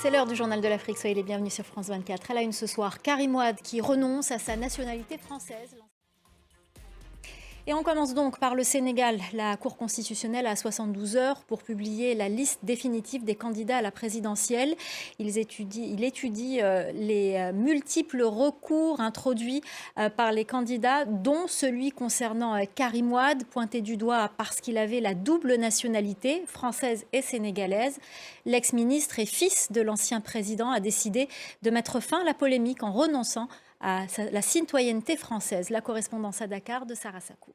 C'est l'heure du journal de l'Afrique, soyez les bienvenus sur France 24. À la une ce soir, Karim Wade qui renonce à sa nationalité française. Et on commence donc par le Sénégal. La Cour constitutionnelle a 72 heures pour publier la liste définitive des candidats à la présidentielle. Il étudie les multiples recours introduits par les candidats, dont celui concernant Karim Wade, pointé du doigt parce qu'il avait la double nationalité, française et sénégalaise. L'ex-ministre et fils de l'ancien président a décidé de mettre fin à la polémique en renonçant à la citoyenneté française. La correspondance à Dakar de Sarah Sakou.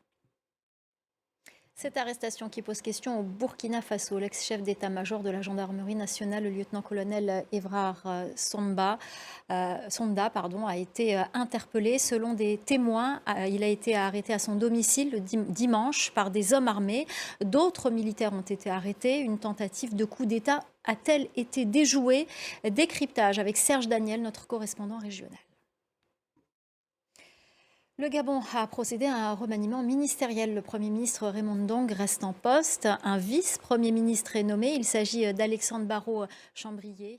Cette arrestation qui pose question au Burkina Faso, l'ex-chef d'état-major de la gendarmerie nationale, le lieutenant-colonel Évrard Sonda, a été interpellé. Selon des témoins, il a été arrêté à son domicile le dimanche par des hommes armés. D'autres militaires ont été arrêtés. Une tentative de coup d'État a-t-elle été déjouée? Décryptage avec Serge Daniel, notre correspondant régional. Le Gabon a procédé à un remaniement ministériel. Le Premier ministre Raymond Ndong reste en poste. Un vice-premier ministre est nommé. Il s'agit d'Alexandre Barrot-Chambrier.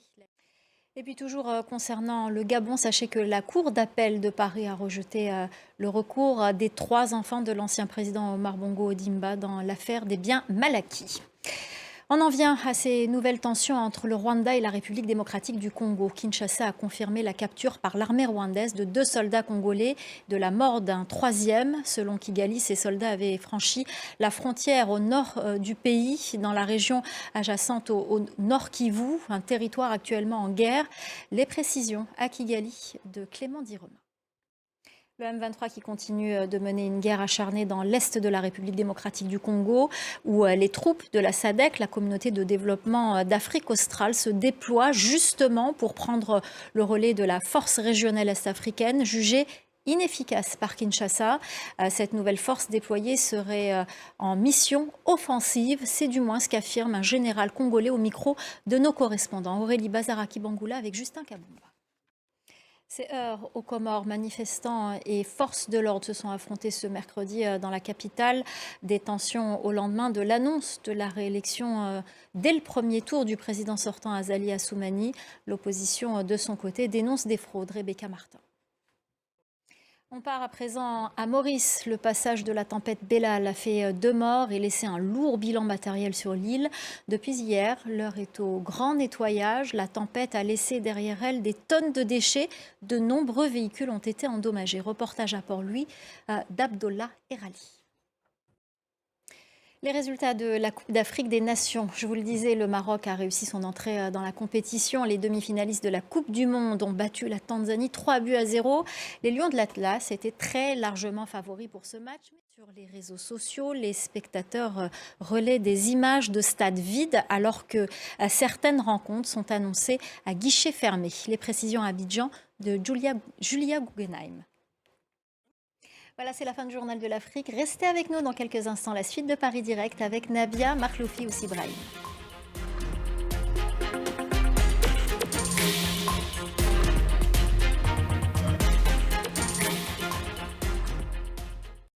Et puis toujours concernant le Gabon, sachez que la Cour d'appel de Paris a rejeté le recours des 3 enfants de l'ancien président Omar Bongo Ondimba dans l'affaire des biens mal acquis. On en vient à ces nouvelles tensions entre le Rwanda et la République démocratique du Congo. Kinshasa a confirmé la capture par l'armée rwandaise de 2 soldats congolais, de la mort d'un 3e. Selon Kigali, ces soldats avaient franchi la frontière au nord du pays, dans la région adjacente au Nord Kivu, un territoire actuellement en guerre. Les précisions à Kigali de Clément Direma. Le M23 qui continue de mener une guerre acharnée dans l'est de la République démocratique du Congo, où les troupes de la SADC, la communauté de développement d'Afrique australe, se déploient justement pour prendre le relais de la force régionale est-africaine, jugée inefficace par Kinshasa. Cette nouvelle force déployée serait en mission offensive. C'est du moins ce qu'affirme un général congolais au micro de nos correspondants. Aurélie Bazaraki-Bangoula avec Justin Kabumba. Ces heures aux Comores, manifestants et forces de l'ordre se sont affrontés ce mercredi dans la capitale. Des tensions au lendemain de l'annonce de la réélection dès le premier tour du président sortant Azali Assoumani. L'opposition, de son côté, dénonce des fraudes. Rebecca Martin. On part à présent à Maurice. Le passage de la tempête Bellal a fait 2 morts et laissé un lourd bilan matériel sur l'île. Depuis hier, l'heure est au grand nettoyage. La tempête a laissé derrière elle des tonnes de déchets. De nombreux véhicules ont été endommagés. Reportage à Port-Louis d'Abdollah Erali. Les résultats de la Coupe d'Afrique des Nations. Je vous le disais, le Maroc a réussi son entrée dans la compétition. Les demi-finalistes de la Coupe du Monde ont battu la Tanzanie 3-0. Les Lions de l'Atlas étaient très largement favoris pour ce match. Mais sur les réseaux sociaux, les spectateurs relaient des images de stades vides alors que certaines rencontres sont annoncées à guichet fermé. Les précisions à Abidjan de Julia Guggenheim. Voilà, c'est la fin du journal de l'Afrique. Restez avec nous dans quelques instants. La suite de Paris Direct avec Nabia Marloufi ou Sibraï.